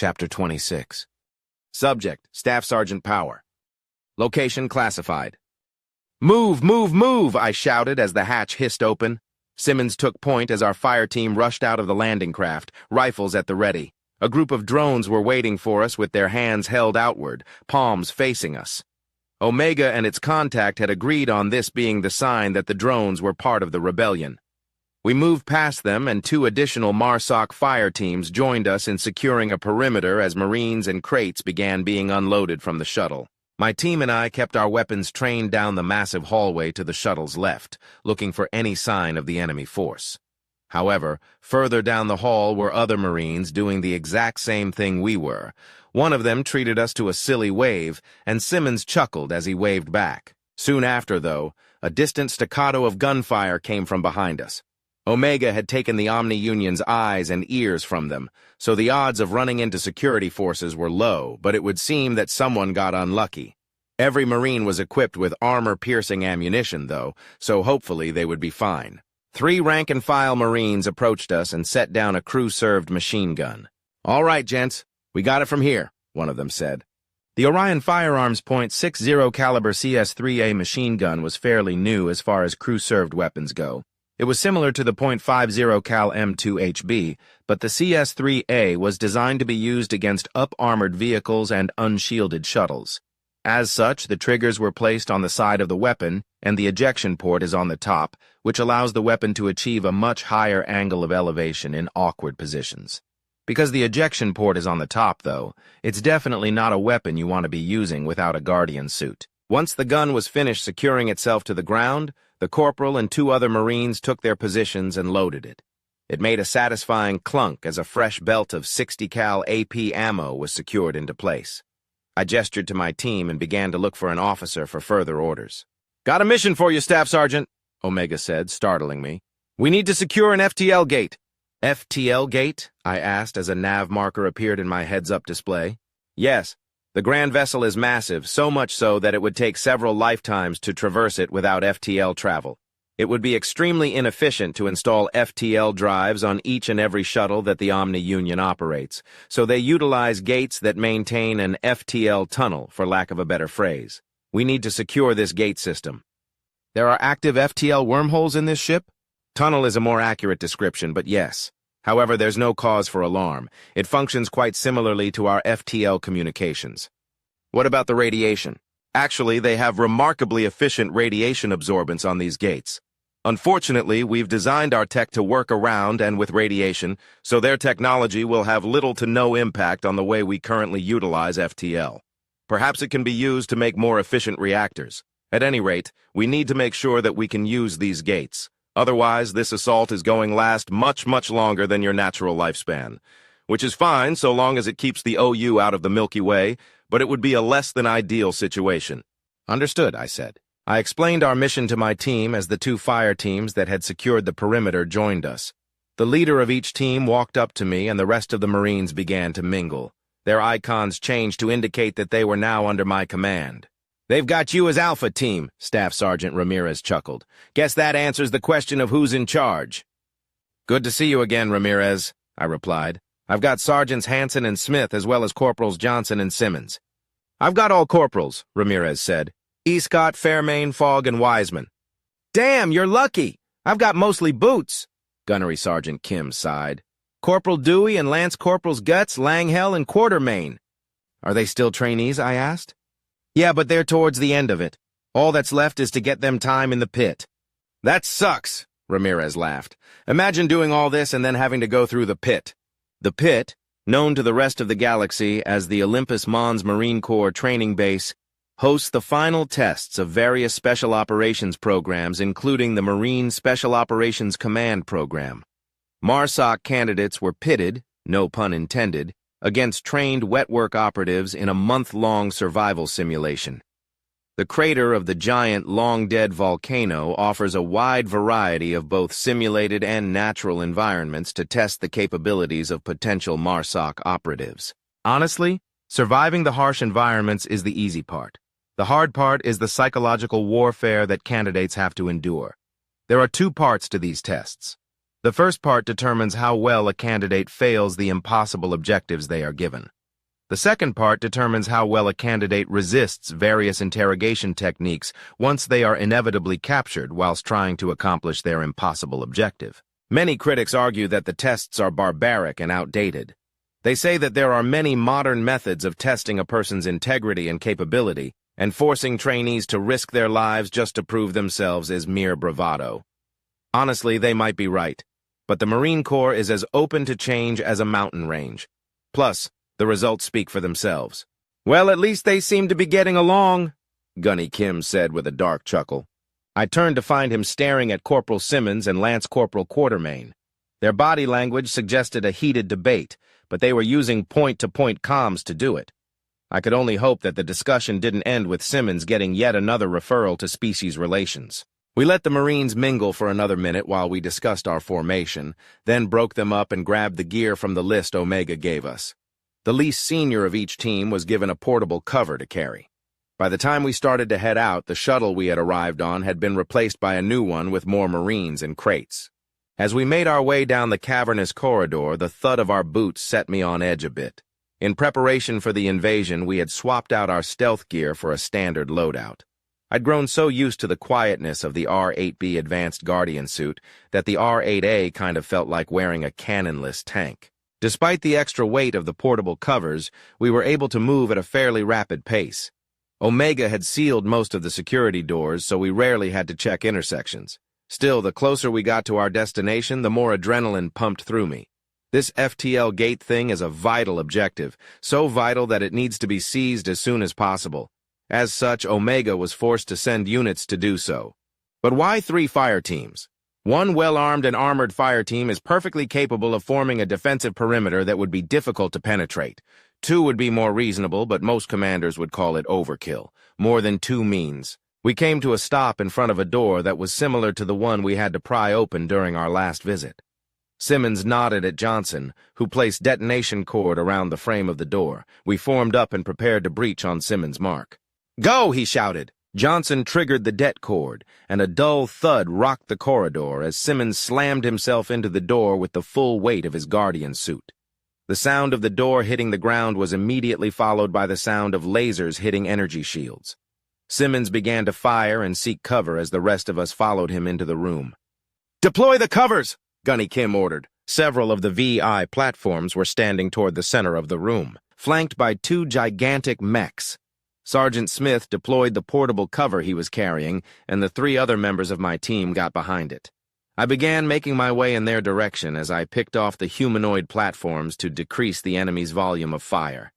Chapter 26. Subject, Staff Sergeant Power. Location classified. "Move, move, move!" I shouted as the hatch hissed open. Simmons took point as our fire team rushed out of the landing craft, rifles at the ready. A group of drones were waiting for us with their hands held outward, palms facing us. Omega and its contact had agreed on this being the sign that the drones were part of the rebellion. We moved past them, and 2 additional MARSOC fire teams joined us in securing a perimeter as Marines and crates began being unloaded from the shuttle. My team and I kept our weapons trained down the massive hallway to the shuttle's left, looking for any sign of the enemy force. However, further down the hall were other Marines doing the exact same thing we were. One of them treated us to a silly wave, and Simmons chuckled as he waved back. Soon after, though, a distant staccato of gunfire came from behind us. Omega had taken the Omni-Union's eyes and ears from them, so the odds of running into security forces were low, but it would seem that someone got unlucky. Every Marine was equipped with armor-piercing ammunition, though, so hopefully they would be fine. 3 rank-and-file Marines approached us and set down a crew-served machine gun. "All right, gents, we got it from here," one of them said. The Orion Firearms .60 caliber CS-3A machine gun was fairly new as far as crew-served weapons go. It was similar to the .50 cal M2HB, but the CS-3A was designed to be used against up-armored vehicles and unshielded shuttles. As such, the triggers were placed on the side of the weapon, and the ejection port is on the top, which allows the weapon to achieve a much higher angle of elevation in awkward positions. Because the ejection port is on the top, though, it's definitely not a weapon you want to be using without a Guardian suit. Once the gun was finished securing itself to the ground, the corporal and 2 other Marines took their positions and loaded it. It made a satisfying clunk as a fresh belt of 60 cal AP ammo was secured into place. I gestured to my team and began to look for an officer for further orders. "Got a mission for you, Staff Sergeant," Omega said, startling me. "We need to secure an FTL gate." "FTL gate?" I asked as a nav marker appeared in my heads-up display. "Yes. The Grand Vessel is massive, so much so that it would take several lifetimes to traverse it without FTL travel. It would be extremely inefficient to install FTL drives on each and every shuttle that the Omni-Union operates, so they utilize gates that maintain an FTL tunnel, for lack of a better phrase. We need to secure this gate system." "There are active FTL wormholes in this ship?" "Tunnel is a more accurate description, but yes. However, there's no cause for alarm. It functions quite similarly to our FTL communications." "What about the radiation?" "Actually, they have remarkably efficient radiation absorbance on these gates. Unfortunately, we've designed our tech to work around and with radiation, so their technology will have little to no impact on the way we currently utilize FTL. Perhaps it can be used to make more efficient reactors. At any rate, we need to make sure that we can use these gates. Otherwise, this assault is going to last much, much longer than your natural lifespan. Which is fine so long as it keeps the OU out of the Milky Way, but it would be a less than ideal situation." "Understood," I said. I explained our mission to my team as the 2 fire teams that had secured the perimeter joined us. The leader of each team walked up to me and the rest of the Marines began to mingle. Their icons changed to indicate that they were now under my command. "They've got you as Alpha Team," Staff Sergeant Ramirez chuckled. "Guess that answers the question of who's in charge." "Good to see you again, Ramirez," I replied. "I've got Sergeants Hanson and Smith as well as Corporals Johnson and Simmons." "I've got all corporals," Ramirez said. "Escott, Fairmain, Fogg, and Wiseman." "Damn, you're lucky. I've got mostly boots," Gunnery Sergeant Kim sighed. "Corporal Dewey and Lance Corporals Guts, Langhell, and Quartermain." "Are they still trainees?" I asked. "Yeah, but they're towards the end of it. All that's left is to get them time in the pit." "That sucks," Ramirez laughed. "Imagine doing all this and then having to go through the pit." The pit, known to the rest of the galaxy as the Olympus Mons Marine Corps Training Base, hosts the final tests of various special operations programs, including the Marine Special Operations Command Program. MARSOC candidates were pitted, no pun intended, against trained wet-work operatives in a month-long survival simulation. The crater of the giant, long-dead volcano offers a wide variety of both simulated and natural environments to test the capabilities of potential MARSOC operatives. Honestly, surviving the harsh environments is the easy part. The hard part is the psychological warfare that candidates have to endure. There are 2 parts to these tests. The first part determines how well a candidate fails the impossible objectives they are given. The second part determines how well a candidate resists various interrogation techniques once they are inevitably captured whilst trying to accomplish their impossible objective. Many critics argue that the tests are barbaric and outdated. They say that there are many modern methods of testing a person's integrity and capability, and forcing trainees to risk their lives just to prove themselves is mere bravado. Honestly, they might be right, but the Marine Corps is as open to change as a mountain range. Plus, the results speak for themselves. "Well, at least they seem to be getting along," Gunny Kim said with a dark chuckle. I turned to find him staring at Corporal Simmons and Lance Corporal Quartermain. Their body language suggested a heated debate, but they were using point-to-point comms to do it. I could only hope that the discussion didn't end with Simmons getting yet another referral to species relations. We let the Marines mingle for another minute while we discussed our formation, then broke them up and grabbed the gear from the list Omega gave us. The least senior of each team was given a portable cover to carry. By the time we started to head out, the shuttle we had arrived on had been replaced by a new one with more Marines and crates. As we made our way down the cavernous corridor, the thud of our boots set me on edge a bit. In preparation for the invasion, we had swapped out our stealth gear for a standard loadout. I'd grown so used to the quietness of the R-8B Advanced Guardian suit that the R-8A kind of felt like wearing a cannonless tank. Despite the extra weight of the portable covers, we were able to move at a fairly rapid pace. Omega had sealed most of the security doors, so we rarely had to check intersections. Still, the closer we got to our destination, the more adrenaline pumped through me. This FTL gate thing is a vital objective, so vital that it needs to be seized as soon as possible. As such, Omega was forced to send units to do so. But why 3 fire teams? One well-armed and armored fire team is perfectly capable of forming a defensive perimeter that would be difficult to penetrate. 2 would be more reasonable, but most commanders would call it overkill. More than 2 means. We came to a stop in front of a door that was similar to the one we had to pry open during our last visit. Simmons nodded at Johnson, who placed detonation cord around the frame of the door. We formed up and prepared to breach on Simmons' mark. "Go!" he shouted. Johnson triggered the det cord, and a dull thud rocked the corridor as Simmons slammed himself into the door with the full weight of his Guardian suit. The sound of the door hitting the ground was immediately followed by the sound of lasers hitting energy shields. Simmons began to fire and seek cover as the rest of us followed him into the room. "Deploy the covers!" Gunny Kim ordered. Several of the VI platforms were standing toward the center of the room, flanked by 2 gigantic mechs. Sergeant Smith deployed the portable cover he was carrying, and the 3 other members of my team got behind it. I began making my way in their direction as I picked off the humanoid platforms to decrease the enemy's volume of fire.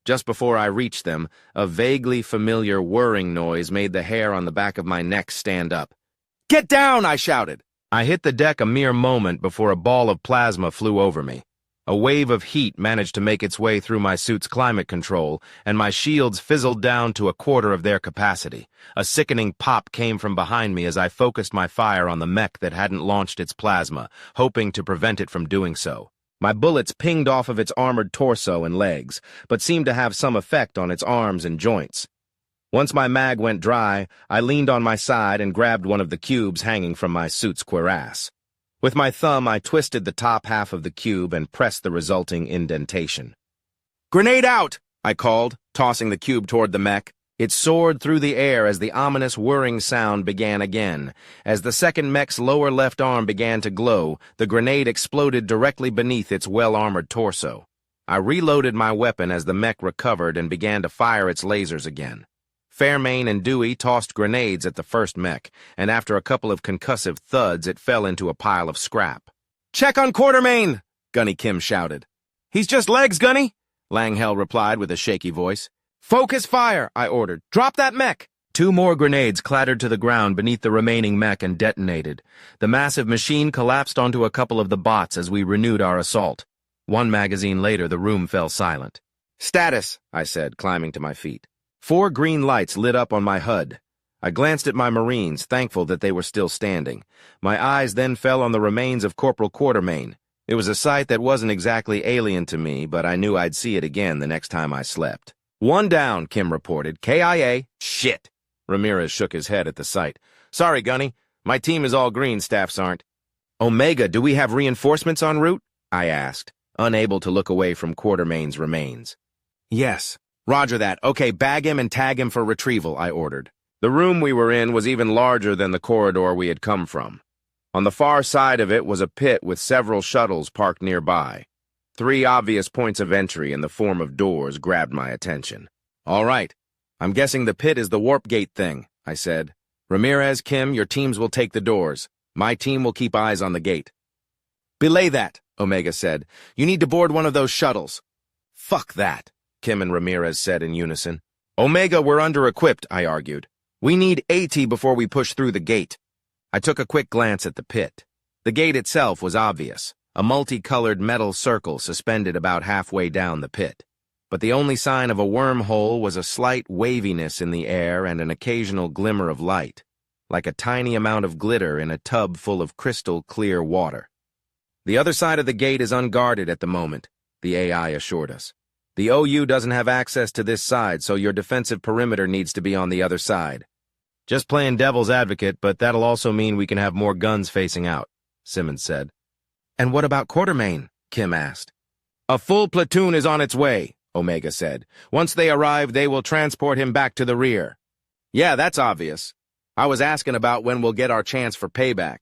Just before I reached them, a vaguely familiar whirring noise made the hair on the back of my neck stand up. "Get down!" I shouted. I hit the deck a mere moment before a ball of plasma flew over me. A wave of heat managed to make its way through my suit's climate control, and my shields fizzled down to a quarter of their capacity. A sickening pop came from behind me as I focused my fire on the mech that hadn't launched its plasma, hoping to prevent it from doing so. My bullets pinged off of its armored torso and legs, but seemed to have some effect on its arms and joints. Once my mag went dry, I leaned on my side and grabbed one of the cubes hanging from my suit's cuirass. With my thumb, I twisted the top half of the cube and pressed the resulting indentation. "Grenade out!" I called, tossing the cube toward the mech. It soared through the air as the ominous whirring sound began again. As the second mech's lower left arm began to glow, the grenade exploded directly beneath its well-armored torso. I reloaded my weapon as the mech recovered and began to fire its lasers again. Fairmain and Dewey tossed grenades at the first mech, and after a couple of concussive thuds, it fell into a pile of scrap. "Check on Quartermain!" Gunny Kim shouted. "He's just legs, Gunny," Langhell replied with a shaky voice. "Focus fire," I ordered. "Drop that mech!" 2 more grenades clattered to the ground beneath the remaining mech and detonated. The massive machine collapsed onto a couple of the bots as we renewed our assault. 1 magazine later, the room fell silent. "Status," I said, climbing to my feet. 4 green lights lit up on my HUD. I glanced at my Marines, thankful that they were still standing. My eyes then fell on the remains of Corporal Quartermain. It was a sight that wasn't exactly alien to me, but I knew I'd see it again the next time I slept. "1 down," Kim reported. "KIA. Shit." Ramirez shook his head at the sight. "Sorry, Gunny. My team is all green, staffs aren't." Omega, do we have reinforcements en route? I asked, unable to look away from Quartermain's remains. Yes. Roger that. Okay, bag him and tag him for retrieval, I ordered. The room we were in was even larger than the corridor we had come from. On the far side of it was a pit with several shuttles parked nearby. 3 obvious points of entry in the form of doors grabbed my attention. All right. I'm guessing the pit is the warp gate thing, I said. Ramirez, Kim, your teams will take the doors. My team will keep eyes on the gate. Belay that, Omega said. You need to board one of those shuttles. Fuck that, Kim and Ramirez said in unison. Omega, we're under-equipped, I argued. We need AT before we push through the gate. I took a quick glance at the pit. The gate itself was obvious, a multicolored metal circle suspended about halfway down the pit. But the only sign of a wormhole was a slight waviness in the air and an occasional glimmer of light, like a tiny amount of glitter in a tub full of crystal-clear water. The other side of the gate is unguarded at the moment, the AI assured us. The OU doesn't have access to this side, so your defensive perimeter needs to be on the other side. Just playing devil's advocate, but that'll also mean we can have more guns facing out, Simmons said. And what about Quartermain? Kim asked. A full platoon is on its way, Omega said. Once they arrive, they will transport him back to the rear. Yeah, that's obvious. I was asking about when we'll get our chance for payback.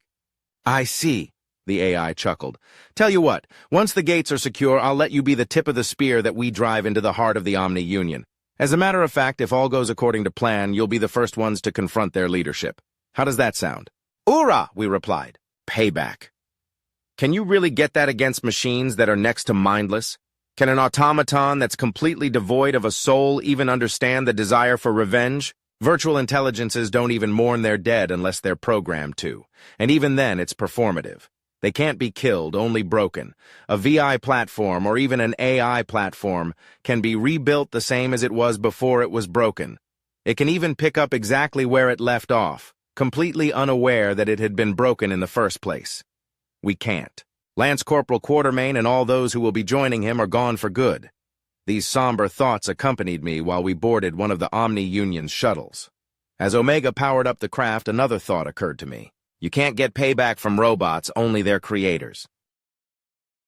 I see, the AI chuckled. Tell you what, once the gates are secure, I'll let you be the tip of the spear that we drive into the heart of the Omni Union. As a matter of fact, if all goes according to plan, you'll be the first ones to confront their leadership. How does that sound? Hoorah, we replied. Payback. Can you really get that against machines that are next to mindless? Can an automaton that's completely devoid of a soul even understand the desire for revenge? Virtual intelligences don't even mourn their dead unless they're programmed to, and even then it's performative. They can't be killed, only broken. A VI platform, or even an AI platform, can be rebuilt the same as it was before it was broken. It can even pick up exactly where it left off, completely unaware that it had been broken in the first place. We can't. Lance Corporal Quartermain and all those who will be joining him are gone for good. These somber thoughts accompanied me while we boarded one of the Omni Union's shuttles. As Omega powered up the craft, another thought occurred to me. You can't get payback from robots, only their creators.